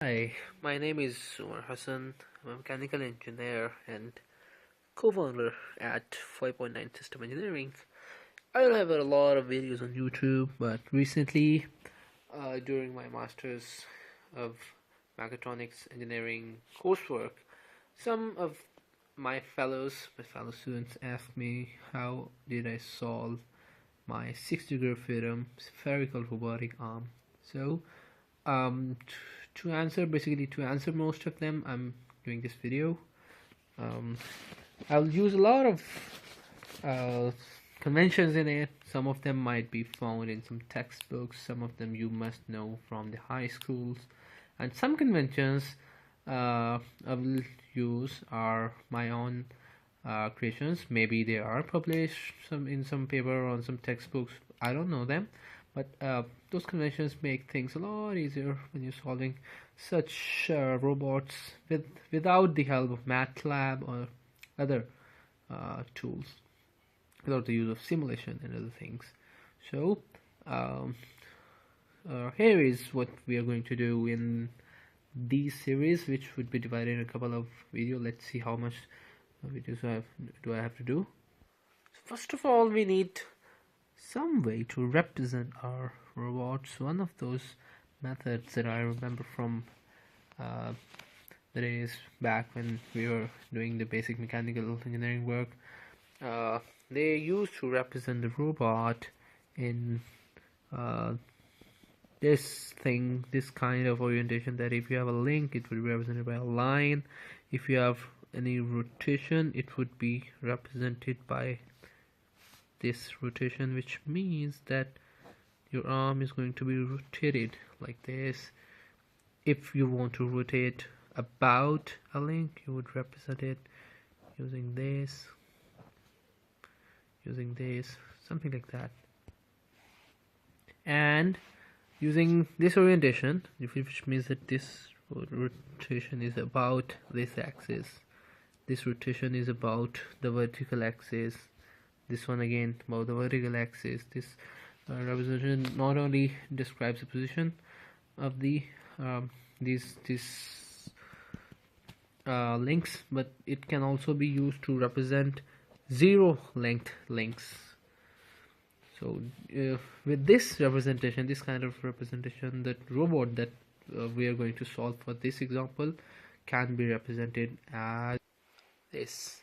Hi, my name is Umar Hassan. I'm a mechanical engineer and co-founder at 5.9 System Engineering. I don't have a lot of videos on YouTube, but recently, during my Masters of Mechatronics Engineering coursework, some of my fellow students asked me how did I solve my 6-degree freedom spherical robotic arm. So um to answer most of them, I'm doing this video. I'll use a lot of uh, conventions in it. Some of them might be found in some textbooks, some of them you must know from the high schools, and some conventions I will use are my own creations. Maybe they are published in some paper or on some textbooks. I don't know them, but those conventions make things a lot easier when you're solving such robots without the help of Matlab or other tools, without the use of simulation and other things. So um, here is what we are going to do in these series, which would be divided in a couple of videos. Let's see how much videos do I have to do. First of all, we need some way to represent our robots. One of those methods that I remember from the days back when we were doing the basic mechanical engineering work, they used to represent the robot in this kind of orientation, that if you have a link, it would be represented by a line. If you have any rotation, it would be represented by this rotation, which means that your arm is going to be rotated like this. If you want to rotate about a link, you would represent it using this, something like that. And using this orientation, which means that this rotation is about this axis, this rotation is about the vertical axis, this one again about the vertical axis. This representation not only describes the position of the these links, but it can also be used to represent zero length links. So with this representation, this kind of representation, that robot that we are going to solve for this example can be represented as this.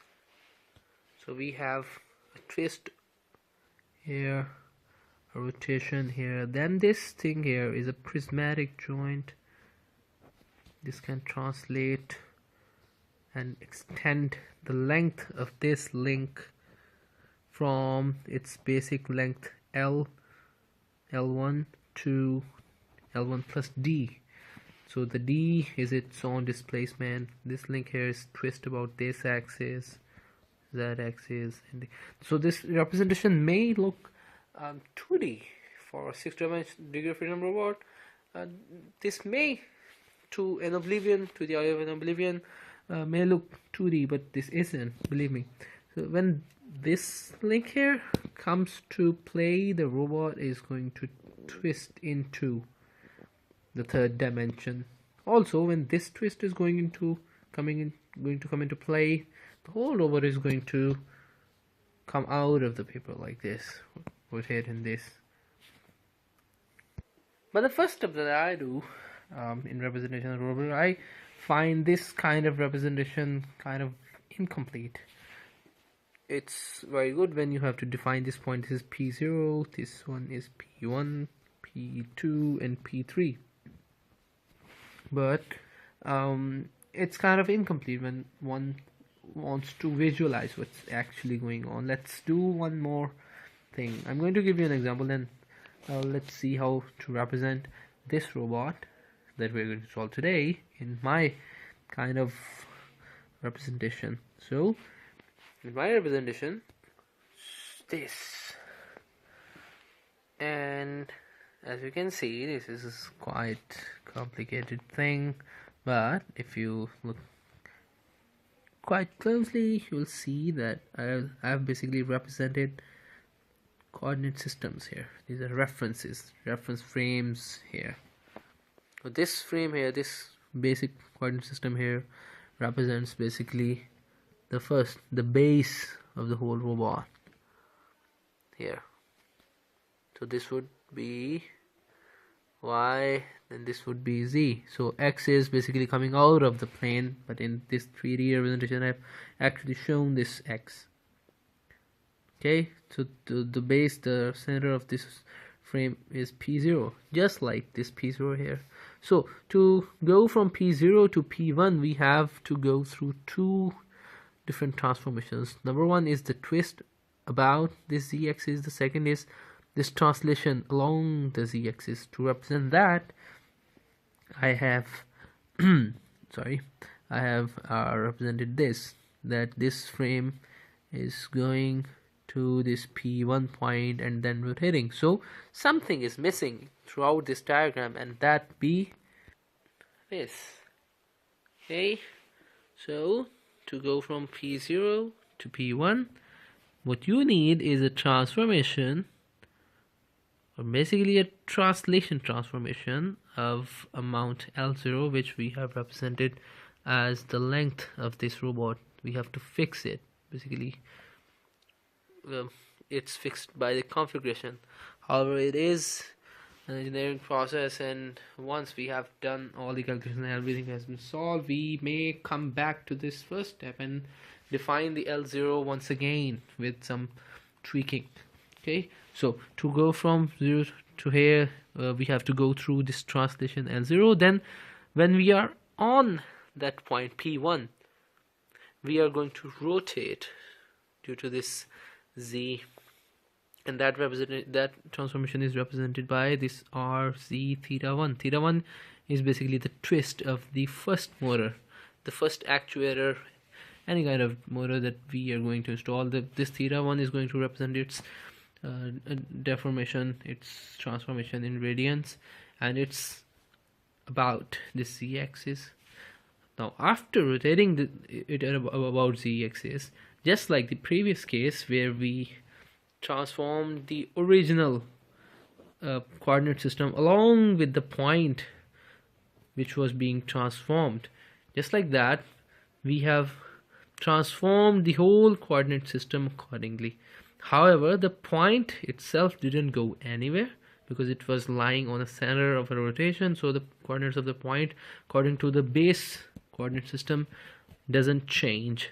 So we have a twist here, a rotation here, then this thing here is a prismatic joint. This can translate and extend the length of this link from its basic length L1 to L1 plus D. So the D is its own displacement. This link here is twist about this axis, Z axis, and so this representation may look 2D for a 6-degree freedom robot. This may, to the eye of an oblivion, may look 2D, but this isn't, believe me. So when this link here comes to play, the robot is going to twist into the third dimension. Also, when this twist is going to come into play, the whole robot is going to come out of the paper like this, rotate in this. But the first step that I do in representation of the robot, I find this kind of representation kind of incomplete. It's very good when you have to define this point. This is P0, this one is P1, P2, and P3. But it's kind of incomplete when one wants to visualize what's actually going on. Let's do one more thing. I'm going to give you an example, then let's see how to represent this robot that we're going to solve today in my kind of representation. So in my representation, this, and as you can see, this is quite complicated thing, but if you look quite closely, you'll see that I've basically represented coordinate systems here. These are reference frames here. So this frame here, this basic coordinate system here represents basically the base of the whole robot here. So this would be y, then this would be z. So x is basically coming out of the plane, but in this 3D representation I've actually shown this x. Okay, so the base, the center of this frame is P0, just like this P0 here. So to go from P0 to P1 we have to go through two different transformations. Number one is the twist about this z-axis, the second is this translation along the z-axis. To represent that I have represented this, that this frame is going to this P1 point and then rotating. So something is missing throughout this diagram, and that be this. Okay, so to go from P0 to P1, what you need is a transformation, or basically a translation transformation of amount L0, which we have represented as the length of this robot. We have to fix it. Basically it's fixed by the configuration. However, it is an engineering process, and once we have done all the calculations and everything has been solved, we may come back to this first step and define the L0 once again with some tweaking. Okay, so to go from 0 to here we have to go through this translation L0. Then when we are on that point P1, we are going to rotate due to this z, and that transformation is represented by this RZ theta 1. Theta 1 is basically the twist of the first motor, the first actuator, any kind of motor that we are going to install. This theta 1 is going to represent its deformation, its transformation in radians, and it's about this z-axis. Now after rotating it about z-axis, just like the previous case where we transformed the original coordinate system along with the point which was being transformed, just like that we have transformed the whole coordinate system accordingly. However, the point itself didn't go anywhere because it was lying on the center of a rotation, so the coordinates of the point according to the base coordinate system doesn't change.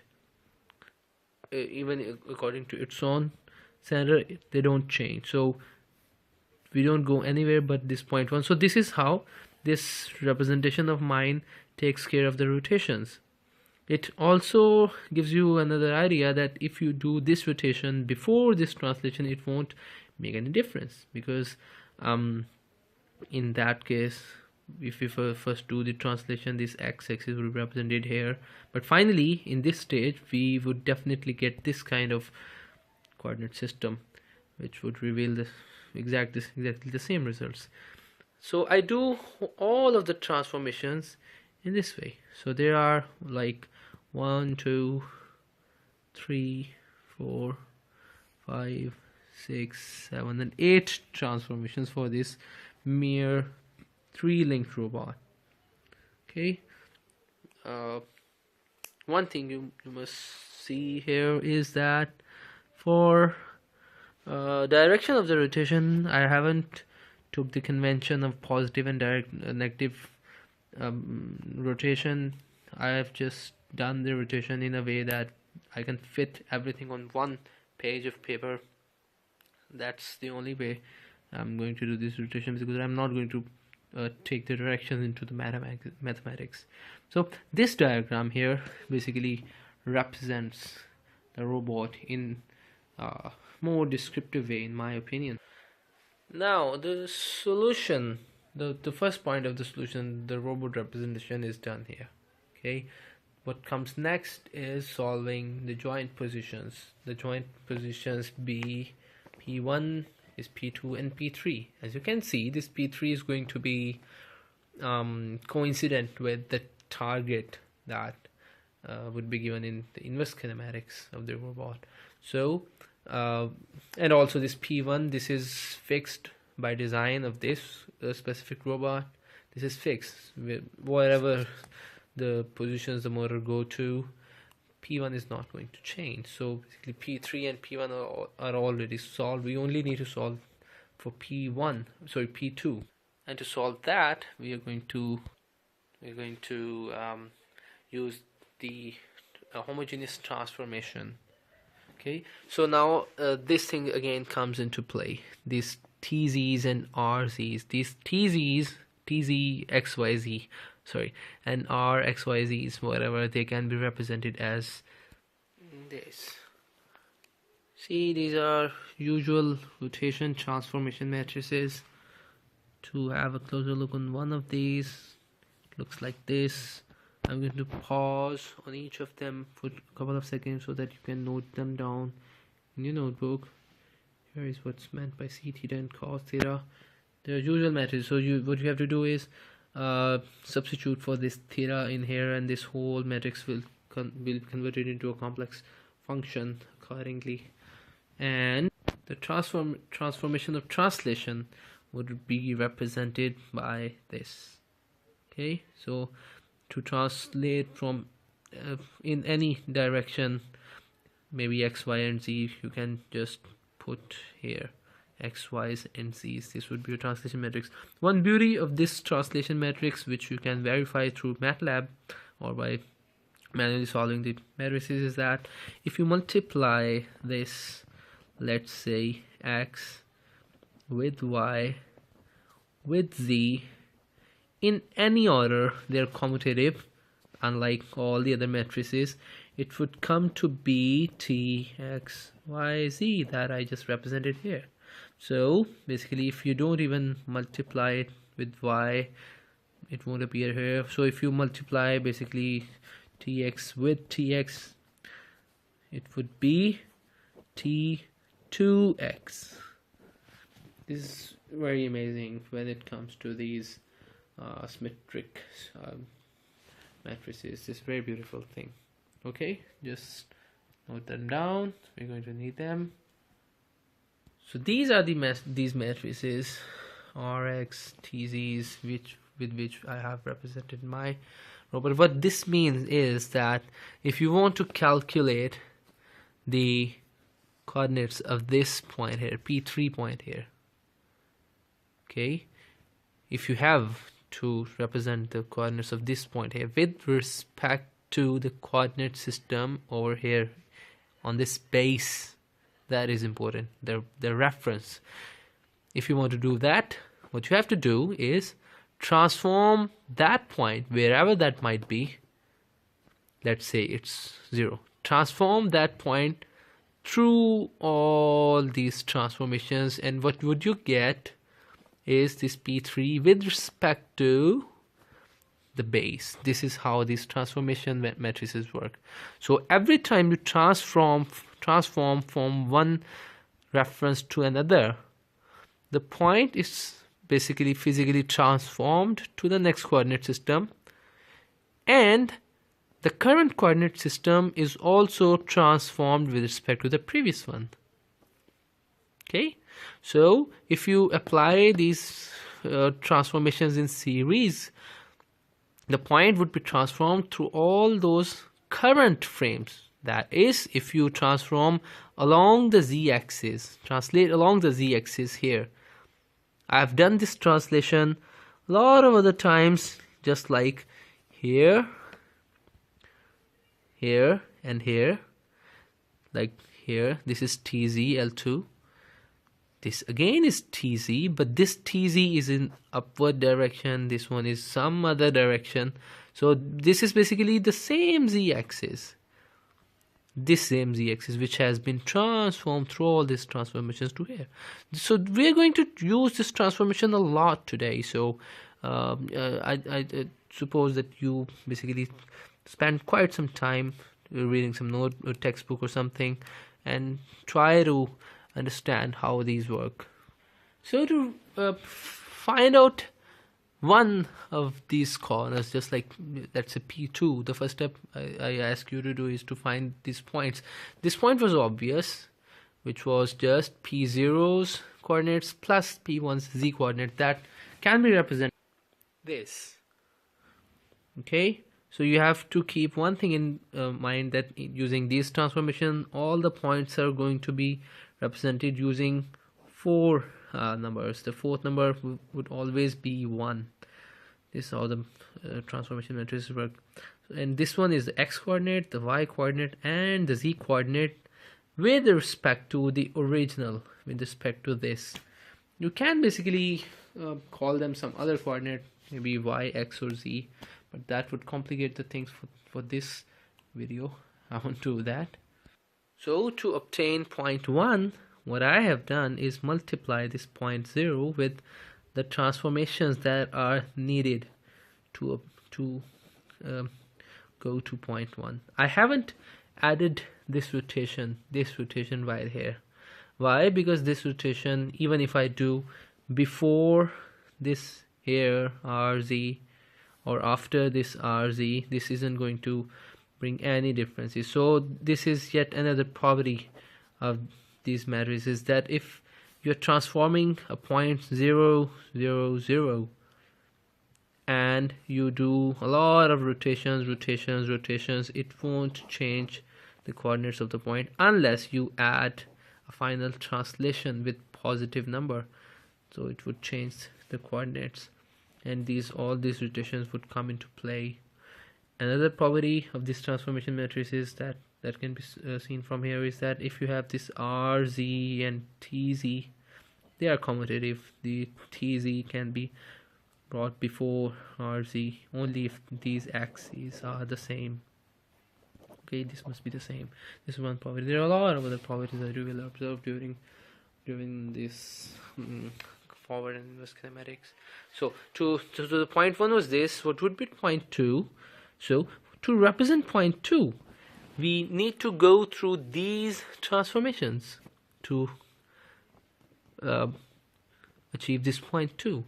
Even according to its own center, they don't change, so we don't go anywhere but this point 1. So this is how this representation of mine takes care of the rotations. It also gives you another idea that if you do this rotation before this translation, it won't make any difference, because in that case, if we first do the translation, this x-axis will be represented here, but finally in this stage we would definitely get this kind of coordinate system which would reveal this exactly the same results. So I do all of the transformations in this way. So there are like 1 2 3 4 5 6 7 and 8 transformations for this mere 3-linked robot. Okay, one thing you must see here is that for direction of the rotation, I haven't took the convention of positive and negative rotation. I have just done the rotation in a way that I can fit everything on one page of paper. That's the only way I'm going to do this rotation, because I'm not going to take the directions into the mathematics. So this diagram here basically represents the robot in a more descriptive way, in my opinion. Now the solution, the first point of the solution, the robot representation, is done here. Okay, what comes next is solving the joint positions. The joint positions be P1 is P2 and P3. As you can see, this P3 is going to be coincident with the target that would be given in the inverse kinematics of the robot. So and also this P1, this is fixed by design of this specific robot. This is fixed. Wherever the positions the motor go to, P1 is not going to change. So basically P3 and P1 are already solved. We only need to solve for P2. And to solve that, we are going to use the homogeneous transformation. Okay, so now this thing again comes into play. These TZs and RZs, these TZ XYZ, sorry, and RXYZs, whatever, they can be represented as this. See, these are usual rotation transformation matrices. To have a closer look on one of these, it looks like this. I'm going to pause on each of them for a couple of seconds so that you can note them down in your notebook. Here is what's meant by C theta and cos theta. They're usual matrices. So what you have to do is substitute for this theta in here, and this whole matrix will be converted into a complex function accordingly. And the transformation of translation would be represented by this. Okay, so to translate from in any direction, maybe x, y, and z, you can just put here x, y's, and z's. This would be a translation matrix. One beauty of this translation matrix, which you can verify through Matlab or by manually solving the matrices, is that if you multiply this, let's say x with y with z in any order, they're commutative, unlike all the other matrices, it would come to be T, X, Y, Z that I just represented here. So basically, if you don't even multiply it with Y, it won't appear here. So if you multiply basically Tx with Tx, it would be T2x. This is very amazing when it comes to these symmetric matrices. This very beautiful thing. Okay, just note them down. We're going to need them. So these are these matrices, Rx, TZs, with which I have represented my robot. What this means is that if you want to calculate the coordinates of this point here, P3 point here, okay, if you have to represent the coordinates of this point here with respect to the coordinate system over here on this base, that is important, the reference. If you want to do that, what you have to do is transform that point, wherever that might be. Let's say it's 0. Transform that point through all these transformations, and what would you get is this P3 with respect to the base. This is how these transformation matrices work. So every time you transform from one reference to another, the point is basically physically transformed to the next coordinate system, and the current coordinate system is also transformed with respect to the previous one. Okay, so if you apply these transformations in series, the point would be transformed through all those current frames. That is, if you transform along the z-axis, translate along the z-axis here. I've done this translation a lot of other times, just like here, here, and here. Like here, this is TZ L2. This again is TZ, but this TZ is in upward direction. This one is some other direction. So this is basically the same z-axis. This same z-axis which has been transformed through all these transformations to here. So we are going to use this transformation a lot today. So I suppose that you basically spend quite some time reading some note or textbook or something and try to understand how these work. So to find out one of these corners, just like that's a P2, the first step I ask you to do is to find these points. This point was obvious, which was just P0's coordinates plus P1's z coordinate that can be represented this. Okay, so you have to keep one thing in mind, that using these transformation, all the points are going to be represented using four numbers. The fourth number would always be 1. This is how the transformation matrices work. And this one is the x coordinate, the y coordinate, and the z coordinate with respect to the original, with respect to this. You can basically call them some other coordinate, maybe y, x, or z, but that would complicate the things for this video. I won't do that. So to obtain point 1, what I have done is multiply this point 0 with the transformations that are needed to go to point 1. I haven't added this rotation right here. Why? Because this rotation, even if I do before this here RZ or after this RZ, this isn't going to bring any differences. So this is yet another property of these matrices, that if you're transforming a point 0, 0, 0 and you do a lot of rotations, it won't change the coordinates of the point unless you add a final translation with positive number. So it would change the coordinates, and all these rotations would come into play. Another property of this transformation matrices that can be seen from here is that if you have this RZ and TZ, they are commutative. The TZ can be brought before RZ only if these axes are the same. Okay, this must be the same. This is one property. There are a lot of other properties that you will observe during this forward and inverse kinematics. So to the point 1 was this. What would be point 2? So to represent point 2, we need to go through these transformations to achieve this point 2.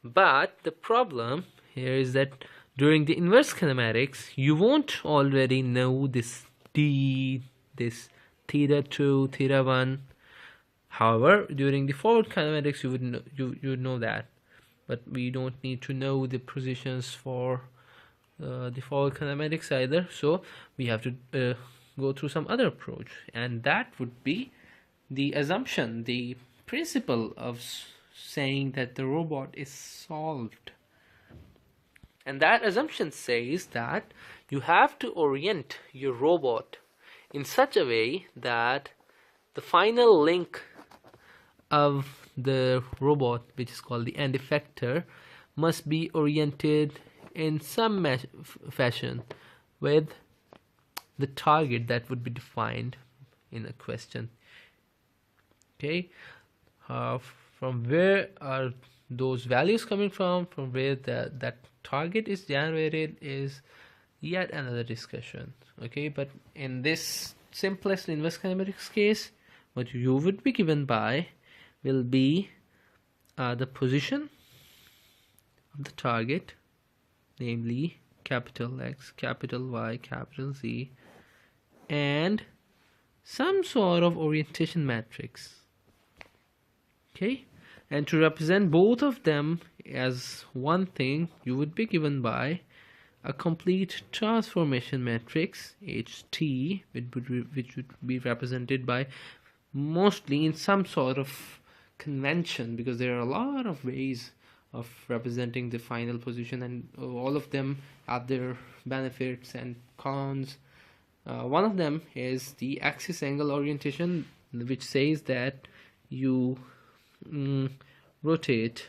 But the problem here is that during the inverse kinematics, you won't already know this d, this theta 2, theta 1. However, during the forward kinematics, you would know, you know that, but we don't need to know the positions for the forward kinematics either. So we have to go through some other approach, and that would be the assumption, the principle of saying that the robot is solved. And that assumption says that you have to orient your robot in such a way that the final link of the robot, which is called the end effector, must be oriented in some fashion with the target that would be defined in a question. Okay, from where are those values coming from where that target is generated is yet another discussion. Okay, but in this simplest inverse kinematics case, what you would be given by will be the position of the target, namely capital X, capital Y, capital Z, and some sort of orientation matrix. Okay, and to represent both of them as one thing, you would be given by a complete transformation matrix HT, which would be represented by mostly in some sort of convention, because there are a lot of ways of representing the final position, and all of them have their benefits and cons. One of them is the axis angle orientation, which says that you rotate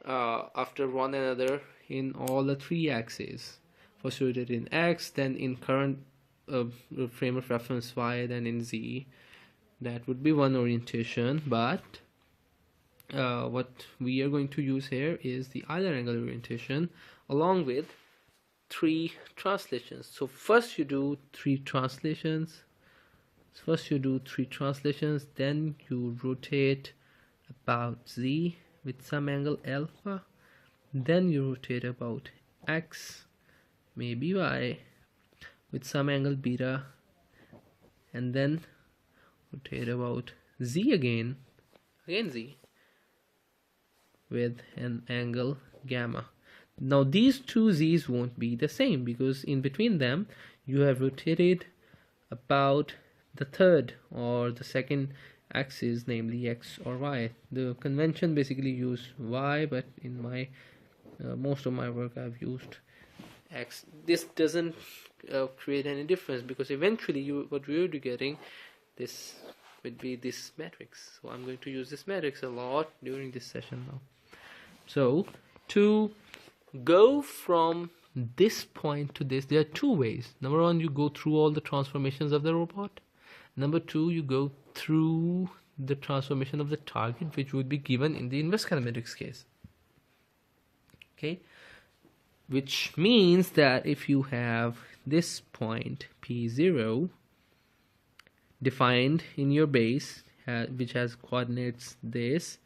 after one another in all the three axes. First rotate in X, then in current frame of reference Y, then in Z. That would be one orientation, but what we are going to use here is the Euler angle orientation along with 3 translations. So first you do 3 translations. Then you rotate about Z with some angle alpha, then you rotate about X, maybe Y, with some angle beta, and then rotate about Z again Z, with an angle gamma. Now these two z's won't be the same because in between them you have rotated about the third or the second axis, namely x or y. The convention basically use y, but in my most of my work I've used x. This doesn't create any difference because eventually what we would be getting this would be this matrix. So I'm going to use this matrix a lot during this session now. So to go from this point to this, there are two ways. Number one, you go through all the transformations of the robot. Number two, you go through the transformation of the target, which would be given in the inverse kinematics case. Okay, which means that if you have this point P0 defined in your base, which has coordinates this,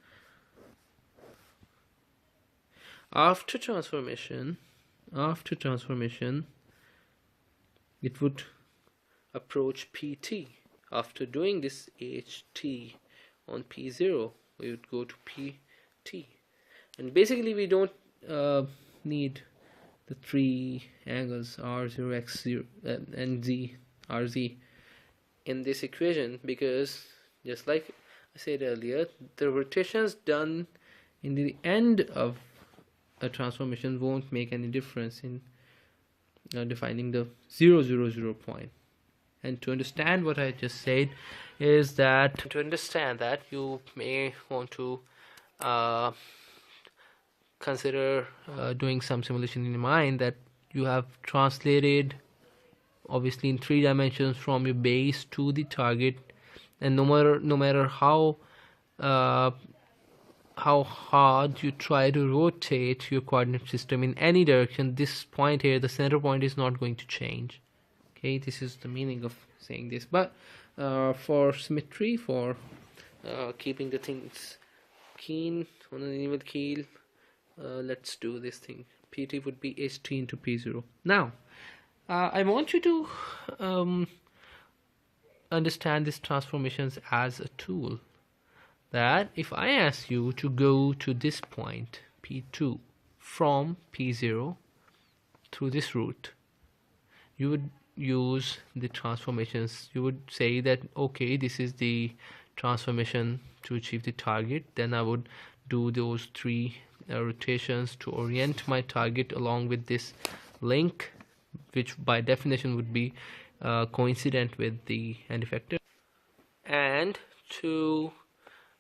after transformation it would approach PT. After doing this HT on P0, we would go to PT, and basically we don't need the three angles R0, X0 and Z, RZ in this equation, because just like I said earlier, the rotations done in the end of a transformation won't make any difference in defining the 0, 0, 0 point. And to understand what I just said is that you may want to consider doing some simulation in your mind that you have translated obviously in 3 dimensions from your base to the target, and no matter how hard you try to rotate your coordinate system in any direction, this point here, the center point, is not going to change. Okay, this is the meaning of saying this. But for symmetry, for keeping the things keen on an even keel, let's do this thing. PT would be HT into P0. Now I want you to understand these transformations as a tool, that if I ask you to go to this point P2 from P0 through this route, you would use the transformations. You would say that okay, this is the transformation to achieve the target. Then I would do those 3 rotations to orient my target along with this link, which by definition would be coincident with the end effector. And to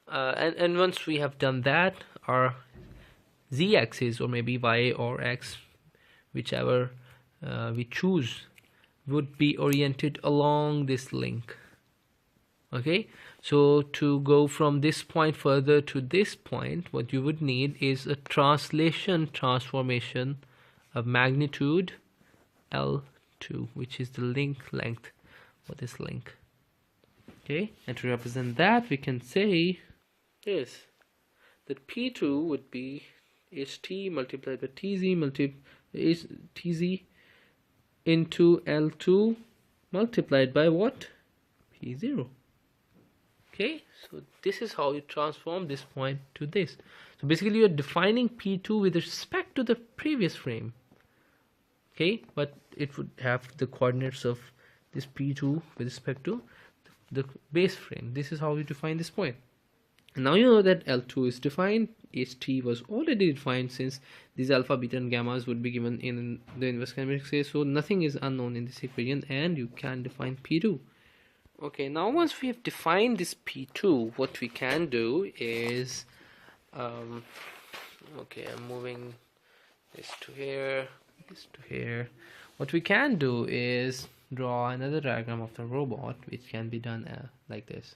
and once we have done that, our z-axis, or maybe y or x, whichever we choose, would be oriented along this link. Okay, so to go from this point further to this point, what you would need is a transformation of magnitude L2, which is the link length for this link. Okay, and to represent that, we can say this, that P2 would be HT multiplied by TZ into L2 multiplied by what? P0. Okay, so this is how you transform this point to this. So basically you're defining P2 with respect to the previous frame. Okay, but it would have the coordinates of this P2 with respect to the base frame. This is how you define this point. Now you know that L2 is defined. HT was already defined, since these alpha, beta and gammas would be given in the inverse kinematics case, so nothing is unknown in this equation, and you can define P2. Okay, now once we have defined this P2, what we can do is okay, I'm moving this to here, this to here. What we can do is draw another diagram of the robot, which can be done like this.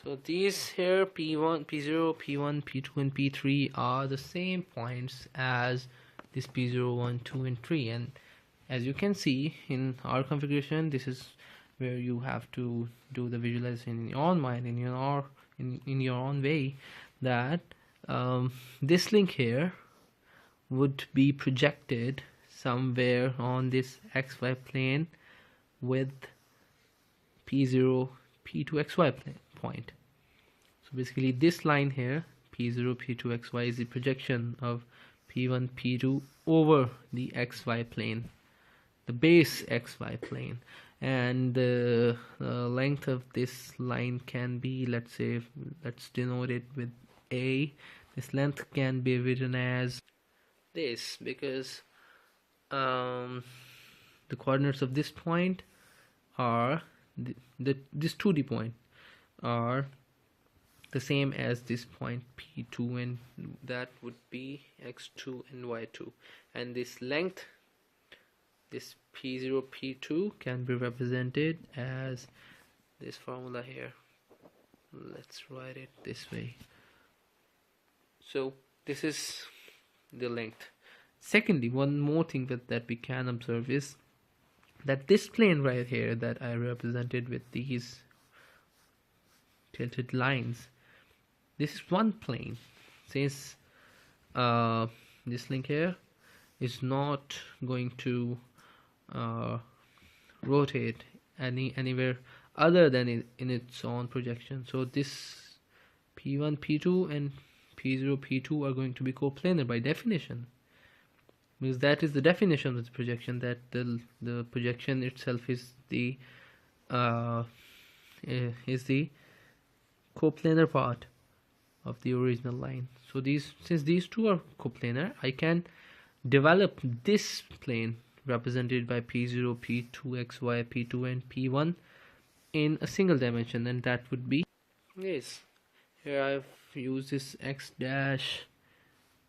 So these here, P1, P0, P1, P2 and P3 are the same points as this P0, 1, 2 and 3, and as you can see in our configuration, this is where you have to do the visualization in your own mind, in your own way, that this link here would be projected somewhere on this XY plane with P0, P2, XY point. So basically this line here, P0, P2, XY, is the projection of P1 P2 over the XY plane, the base XY plane, and the length of this line can be, let's say, let's denote it with A. This length can be written as this, because the coordinates of this point are this 2D point are the same as this point P2, and that would be X2 and Y2, and this length, this P0 P2, can be represented as this formula here. Let's write it this way. So this is the length. Secondly, one more thing that we can observe is that this plane right here that I represented with these tilted lines, this is one plane, since this link here is not going to rotate anywhere other than in its own projection. So this P1 P2 and P0 P2 are going to be coplanar by definition, because that is the definition of the projection, that the projection itself is the coplanar part of the original line. So since these two are coplanar, I can develop this plane represented by P0 P2 XY P2 and P1 in a single dimension, and that would be this. Here I've used this X dash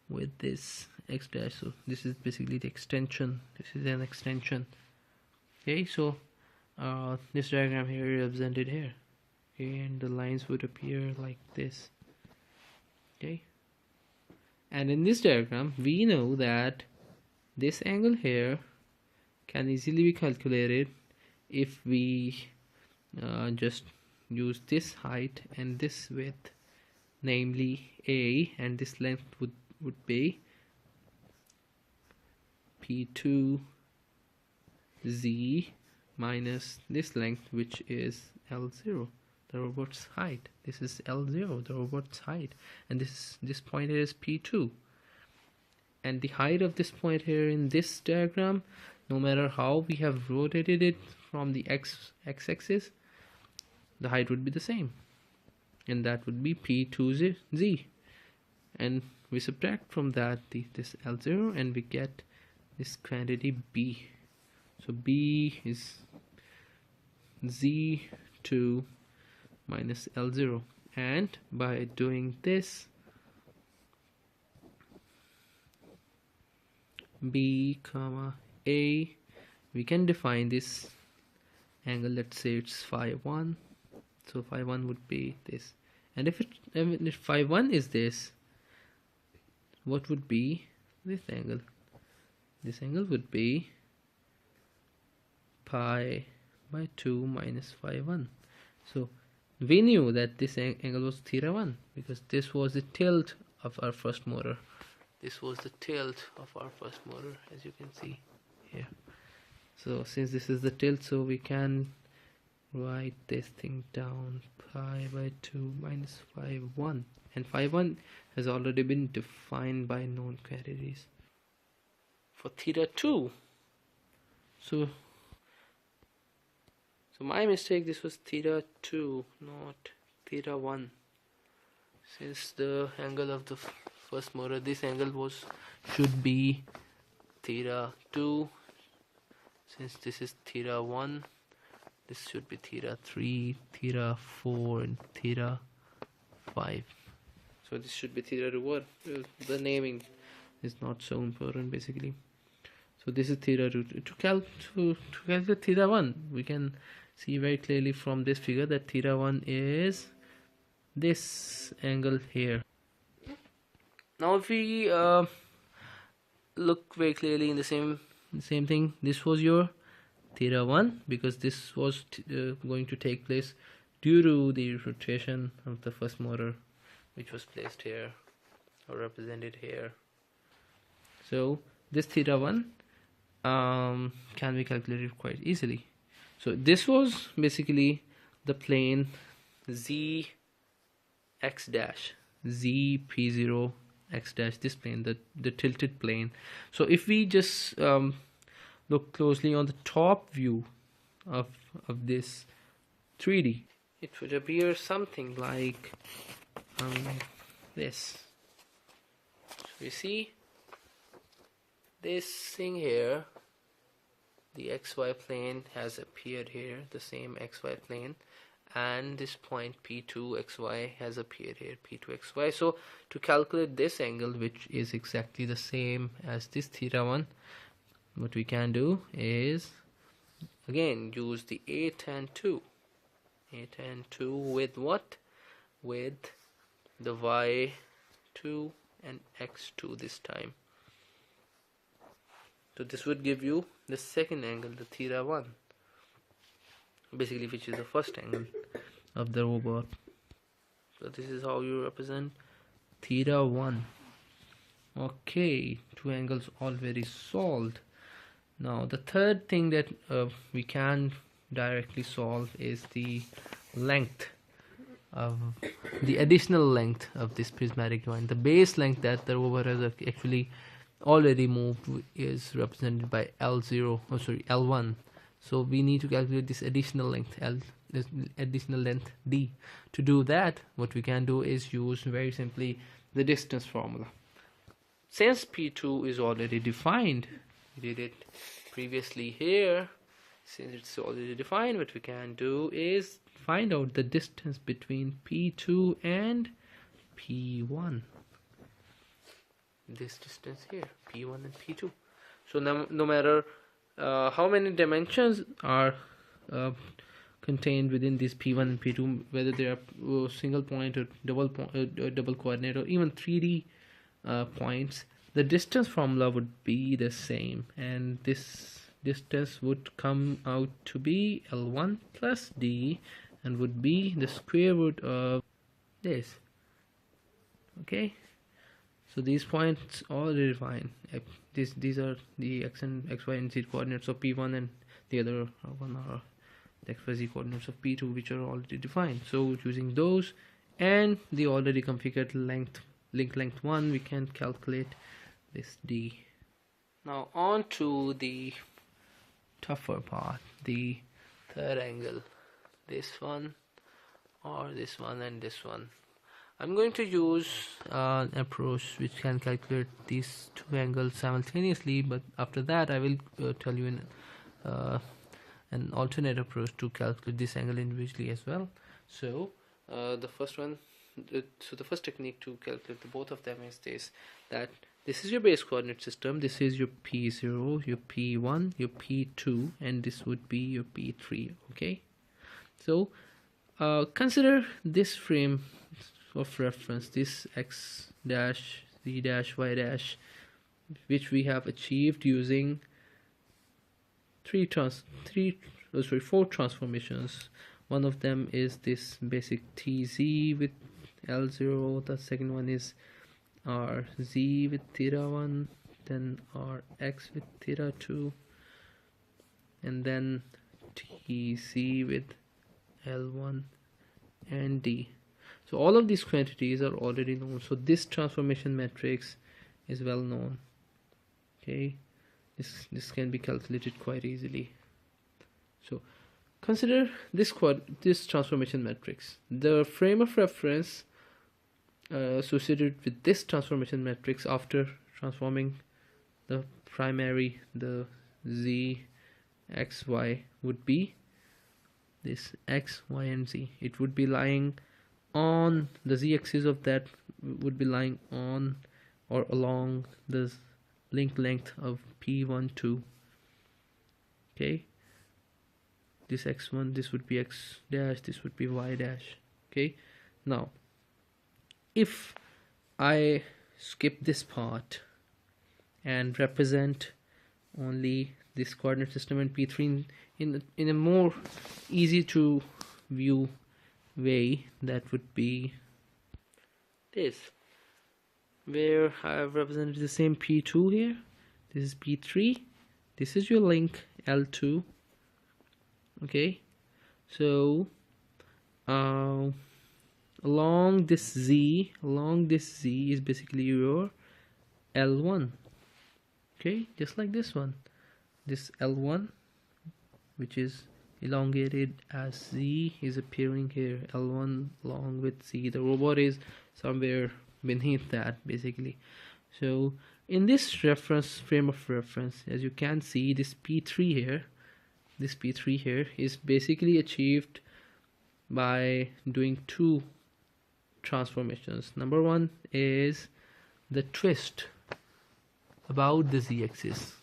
with this X dash, so this is basically the extension. This is an extension. Okay, so this diagram here is represented here. Okay, and the lines would appear like this. Okay, and in this diagram we know that this angle here can easily be calculated if we just use this height and this width, namely A, and this length would be P2 Z minus this length, which is L0, the robot's height. This is L0, the robot's height, and this point here is P2, and the height of this point here in this diagram, no matter how we have rotated it from the x-axis, the height would be the same, and that would be P2Z, and we subtract from that this L0, and we get this quantity B. So B is Z2 minus L0, and by doing this, B comma A, we can define this angle. Let's say it's phi 1, so phi 1 would be this, and if phi 1 is this, what would be this angle? This angle would be pi by 2 minus phi 1. So we knew that this angle was theta 1 because this was the tilt of our first motor. This was the tilt of our first motor, as you can see here. So since this is the tilt, so we can write this thing down, pi by 2 minus phi 1, and phi 1 has already been defined by known quantities. For theta 2, so my mistake, this was theta 2, not theta 1. Since the angle of the first motor, this angle should be theta 2. Since this is theta 1, this should be theta 3, theta 4, and theta 5. So this should be theta 2. The naming is not so important basically. So this is theta 2. To calculate theta 1, we can see very clearly from this figure that theta 1 is this angle here. Now if we look very clearly in the same thing, this was your theta 1 because this was going to take place due to the rotation of the first motor, which was placed here or represented here. So this theta 1 can be calculated quite easily. So this was basically the plane Z X dash, Z P0 x dash this plane, the tilted plane. So if we just look closely on the top view of this 3D, it would appear something like this. So you see this thing here, the xy plane has appeared here, the same xy plane, and this point P2 xy has appeared here, P2 xy. So to calculate this angle, which is exactly the same as this theta 1, what we can do is again use the A tan 2 with what? With the y2 and x2 this time. So this would give you the second angle, the theta 1, basically, which is the first angle of the robot. So this is how you represent theta 1. Okay, two angles already solved. Now the third thing that we can directly solve is the length of the additional length of this prismatic joint. The base length that the robot has actually already moved is represented by L1. So we need to calculate this additional length, this additional length D. To do that, what we can do is use very simply the distance formula. Since P2 is already defined, we did it previously here. Since it's already defined, what we can do is find out the distance between P2 and P1. This distance here, P1 and P2. So no matter how many dimensions are contained within these P1 and P2, whether they are single point or double coordinate or even 3D points, the distance formula would be the same, and this distance would come out to be L1 plus D, and would be the square root of this. Okay, so these points already defined. These are the x and xy and z coordinates of P1, and the other one are the xyz coordinates of P2, which are already defined. So using those and the already configured length, link length 1, we can calculate this D. Now on to the tougher part, the third angle, this one or this one and this one. I'm going to use an approach which can calculate these two angles simultaneously, but after that I will tell you an alternate approach to calculate this angle individually as well. So the first technique to calculate both of them is this: that this is your base coordinate system, this is your P0, your P1, your P2, and this would be your P3. Okay, so consider this frame of reference, this x dash, z dash, y dash, which we have achieved using four transformations. One of them is this basic TZ with L0, the second one is RZ with theta 1, then RX with theta 2, and then TC with L1 and D. So all of these quantities are already known, so this transformation matrix is well known. Okay, this can be calculated quite easily. So consider this transformation matrix. The frame of reference associated with this transformation matrix after transforming the primary, the z, x, y, would be this x, y, and z. It would be lying on the z-axis of that, would be lying on or along the link length of P1, 2. Okay, this x1, this would be x dash, this would be y dash. Okay, now if I skip this part and represent only this coordinate system and P3 in a more easy to view way, that would be this, where I have represented the same P2 here. This is P3, this is your link L2. Okay, so along this z is basically your L1. Okay, just like this one, this L1, which is elongated as z, is appearing here, L1 along with z. The robot is somewhere beneath that basically. So in this frame of reference, as you can see, this P3 here, is basically achieved by doing two transformations. Number one is the twist about the z-axis,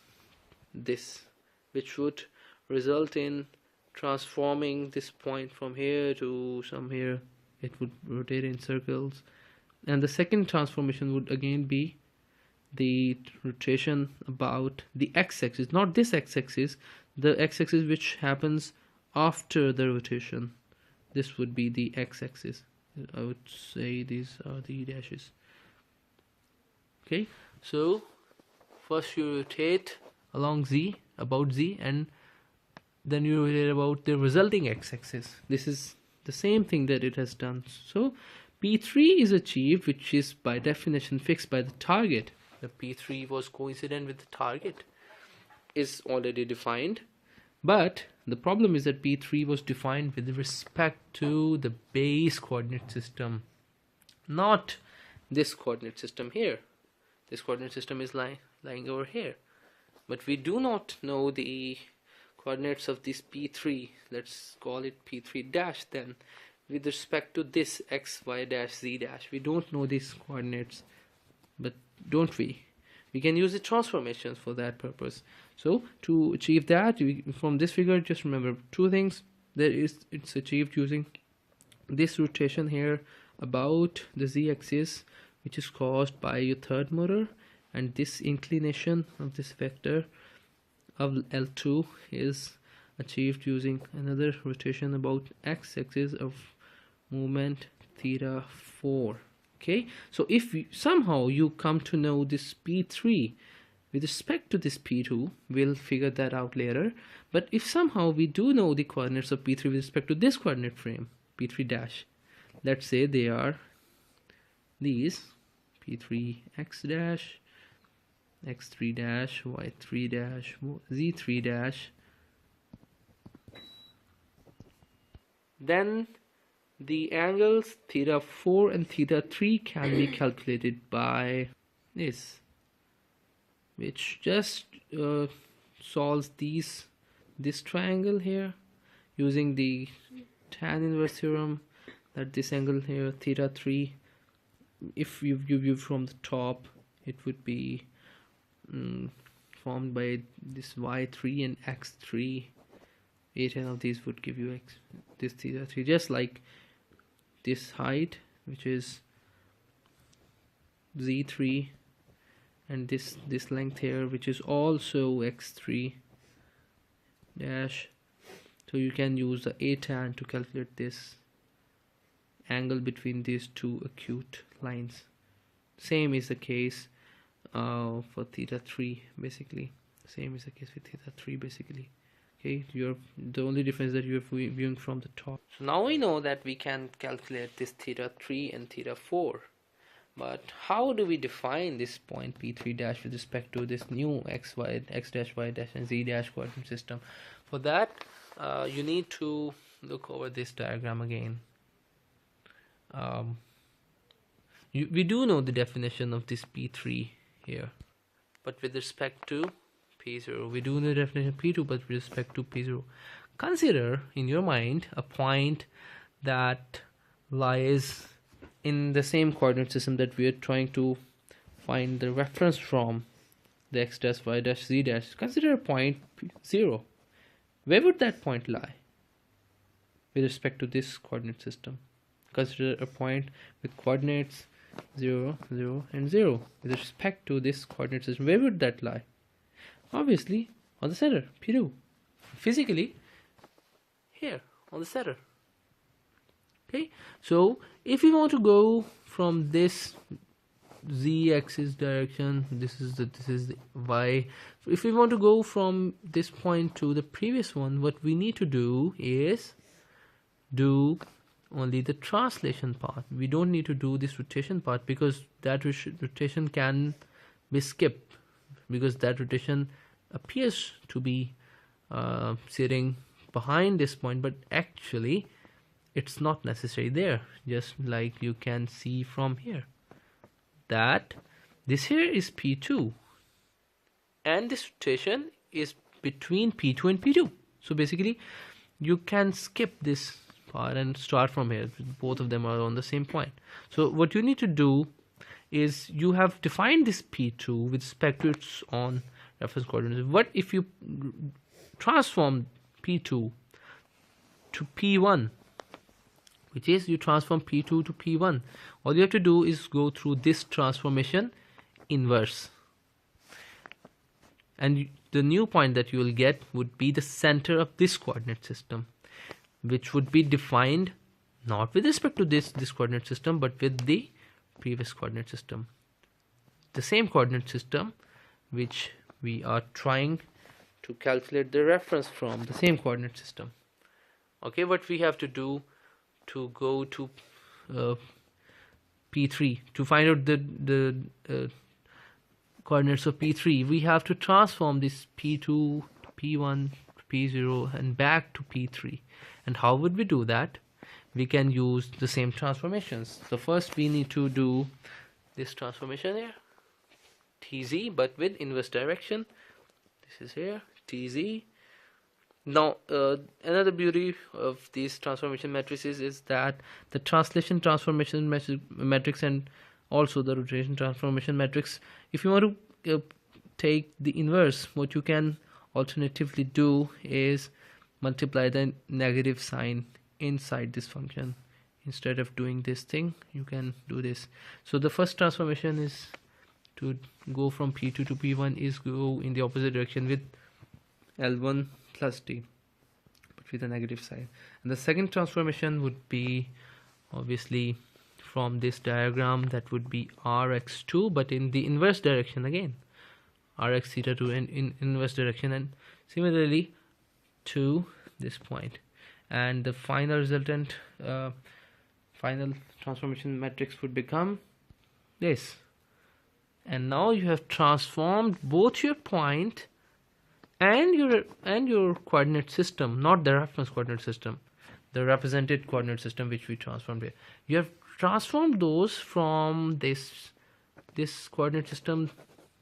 which would result in transforming this point from here to somewhere. It would rotate in circles. And the second transformation would again be the rotation about the x-axis, not this x-axis, the x-axis which happens after the rotation. This would be the x-axis. I would say these are the dashes. Okay, so first you rotate along z, about z, and then you rotate about the resulting x-axis. This is the same thing that it has done. So P3 is achieved, which is by definition fixed by the target. The P3 was coincident with the target, is already defined. But the problem is that P3 was defined with respect to the base coordinate system, not this coordinate system here. This coordinate system is lying over here. But we do not know the coordinates of this P3. Let's call it P3 dash then. With respect to this x, y dash, z dash, we don't know these coordinates, but don't we? We can use the transformations for that purpose. So to achieve that, from this figure, just remember two things. It's achieved using this rotation here about the z-axis, which is caused by your third motor, and this inclination of this vector of L2 is achieved using another rotation about x-axis of movement theta 4. Okay, so if somehow you come to know this P3 with respect to this P2, we'll figure that out later. But if somehow we do know the coordinates of P3 with respect to this coordinate frame, P3 dash, let's say they are these, P3 x dash, x3 dash, y3 dash, z3 dash, then the angles theta 4 and theta 3 can be calculated by this, which just solves this triangle here using the tan inverse theorem, that this angle here theta 3, if you view from the top, it would be formed by this y3 and x3. 8 of these would give you this theta 3, just like this height, which is z3, and this length here, which is also x3 dash. So you can use the a tan to calculate this angle between these two acute lines. Same is the case for theta 3 basically. Same is the case with theta 3 basically. Okay, the only difference that you're viewing from the top. So now we know that we can calculate this theta 3 and theta 4. But how do we define this point P3 dash with respect to this new x dash, y dash, and z dash coordinate system? For that, you need to look over this diagram again. We do know the definition of this P3 here, but with respect to P0, we do know the definition of P2, but with respect to P0, consider in your mind a point that lies in the same coordinate system that we are trying to find the reference from, the x dash, y dash, z dash. Consider a point P0. Where would that point lie with respect to this coordinate system? Consider a point with coordinates 0, 0, and 0 with respect to this coordinate system. Where would that lie? Obviously on the center, P2. Physically here on the center. Okay, so if we want to go from this z-axis direction, this is the y. So if we want to go from this point to the previous one, what we need to do is do only the translation part. We don't need to do this rotation part because that rotation can be skipped, because that rotation appears to be sitting behind this point, but actually it's not necessary there. Just like you can see from here that this here is P2 and this rotation is between P2 and P2. So basically you can skip this part and start from here. Both of them are on the same point. So what you need to do is you have defined this P2 with respect to its own reference coordinates. What if you transform P2 to P1, which is you transform P2 to P1? All you have to do is go through this transformation inverse, and the new point that you will get would be the center of this coordinate system, which would be defined not with respect to this coordinate system, but with the previous coordinate system, the same coordinate system which we are trying to calculate the reference from, the same coordinate system. Okay, what we have to do to go to P3 to find out the coordinates of P3, we have to transform this P2 to P1 to P0 and back to P3. And how would we do that? We can use the same transformations. So first we need to do this transformation here, TZ, but with inverse direction. This is here, TZ. Now another beauty of these transformation matrices is that the translation transformation matrix and also the rotation transformation matrix, if you want to take the inverse, what you can alternatively do is multiply the negative sign inside this function. Instead of doing this thing, you can do this. So the first transformation is to go from P2 to P1 is go in the opposite direction with L1 plus D, but with a negative sign. And the second transformation would be obviously from this diagram, that would be Rx2, but in the inverse direction again, Rx theta 2 in inverse direction, and similarly to this point. And the final resultant final transformation matrix would become this. And now you have transformed both your point and your coordinate system, not the reference coordinate system, the represented coordinate system which we transformed here. You have transformed those from this coordinate system,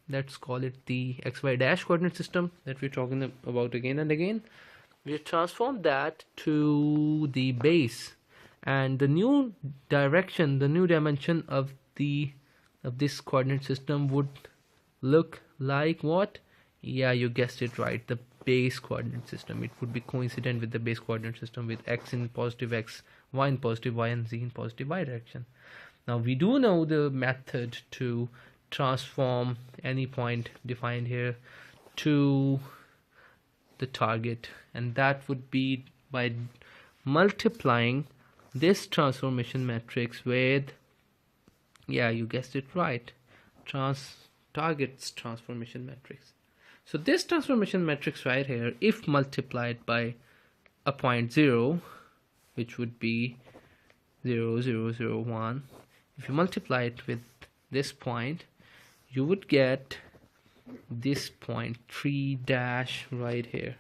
let's call it the xy dash coordinate system that we're talking about again and again. We have transformed that to the base, and the new direction, the new dimension of this coordinate system would look like what? Yeah, you guessed it right, the base coordinate system. It would be coincident with the base coordinate system with x in positive x, y in positive y, and z in positive y direction. Now we do know the method to transform any point defined here to the target, and that would be by multiplying this transformation matrix with, yeah, you guessed it right, target's transformation matrix. So this transformation matrix right here, if multiplied by a point 0, which would be 0, 0, 0, 1, if you multiply it with this point, you would get this point 3 dash right here,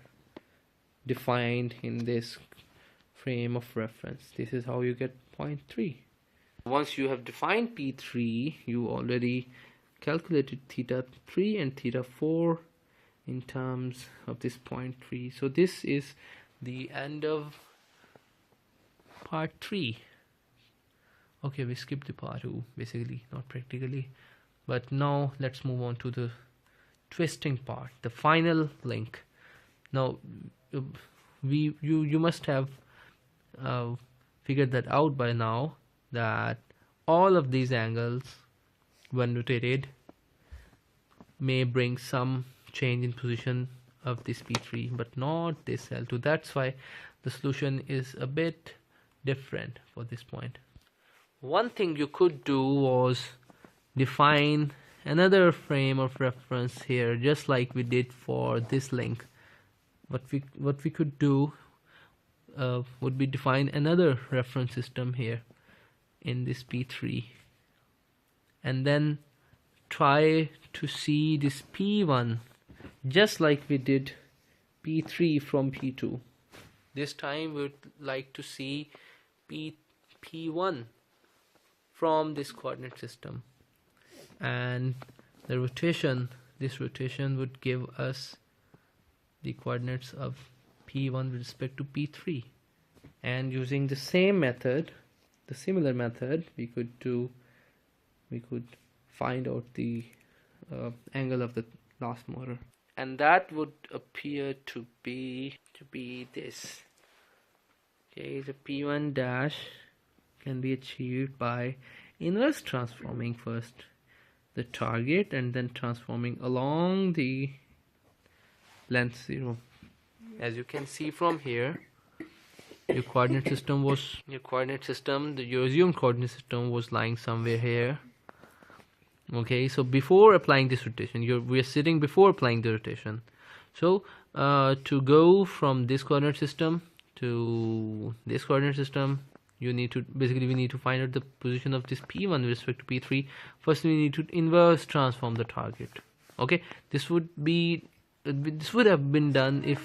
defined in this frame of reference. This is how you get point 3. Once you have defined P3, you already calculated theta 3 and theta 4 in terms of this point 3. So this is the end of part 3. Okay, we skipped the part 2 basically, not practically, but now let's move on to the twisting part, the final link. Now you must have figured that out by now, that all of these angles when rotated may bring some change in position of this P3, but not this L2. That's why the solution is a bit different for this point. One thing you could do was define another frame of reference here, just like we did for this link. What we could do, would be define another reference system here in this P3, and then try to see this P1 just like we did P3 from P2. This time we would like to see P1 from this coordinate system, and the rotation, this rotation would give us the coordinates of P1 with respect to P3. And using the same method, the similar method, we could find out the angle of the last motor, and that would appear to be this. Okay, the P1 dash can be achieved by inverse transforming first the target and then transforming along the length 0. As you can see from here, your coordinate system, the assumed coordinate system was lying somewhere here. Okay, so before applying this rotation, we are sitting before applying the rotation. So to go from this coordinate system to this coordinate system, we need to find out the position of this P1 with respect to P3. First we need to inverse transform the target. Okay, this would have been done in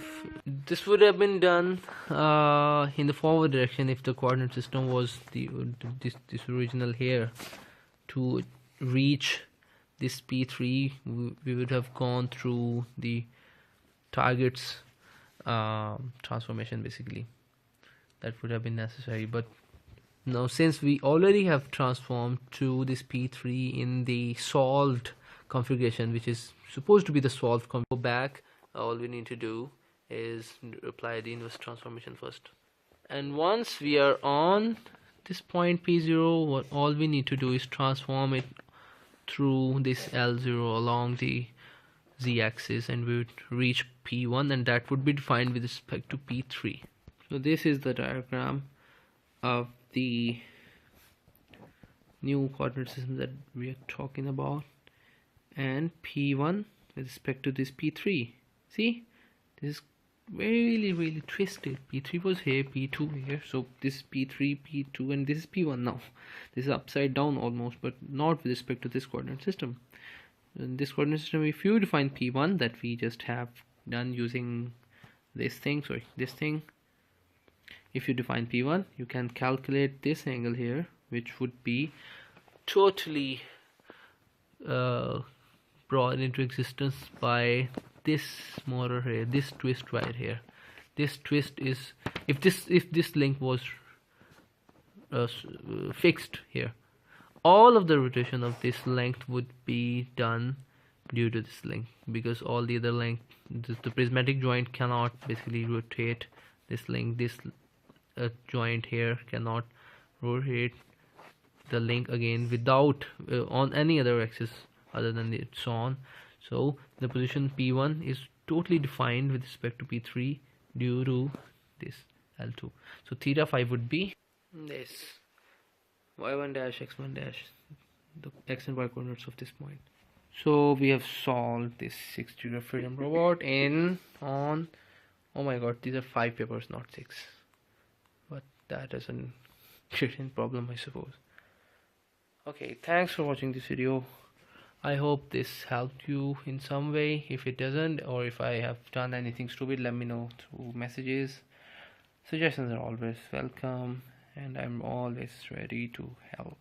the forward direction if the coordinate system was this original here. To reach this P3, we would have gone through the target's transformation. Basically that would have been necessary, but now since we already have transformed to this P3 in the solved configuration, which is supposed to be the solved go back, all we need to do is apply the inverse transformation first. And once we are on this point P0, all we need to do is transform it through this L0 along the z-axis, and we would reach P1, and that would be defined with respect to P3. So this is the diagram of the new coordinate system that we are talking about, and P1 with respect to this P3. See, this is really twisted. P3 was here, P2 here, so this is P3, P2, and this is P1 now. This is upside down almost, but not with respect to this coordinate system. In this coordinate system, if you define P1 that we just have done using this thing, if you define P1, you can calculate this angle here, which would be totally brought into existence by this motor here, this twist right here. This twist is, if this link was fixed here, all of the rotation of this length would be done due to this link, because all the other length, the prismatic joint cannot basically rotate this link. This joint here cannot rotate the link again without on any other axis other than its on. So the position P1 is totally defined with respect to P3 due to this L2. So theta phi would be this y1 dash x1 dash, the x and y coordinates of this point. So we have solved this 6 degree of freedom robot on, oh my god, these are 5 papers, not 6, but that is an written problem, I suppose. Okay, thanks for watching this video. I hope this helped you in some way. If it doesn't, or if I have done anything stupid, let me know through messages. Suggestions are always welcome, and I'm always ready to help.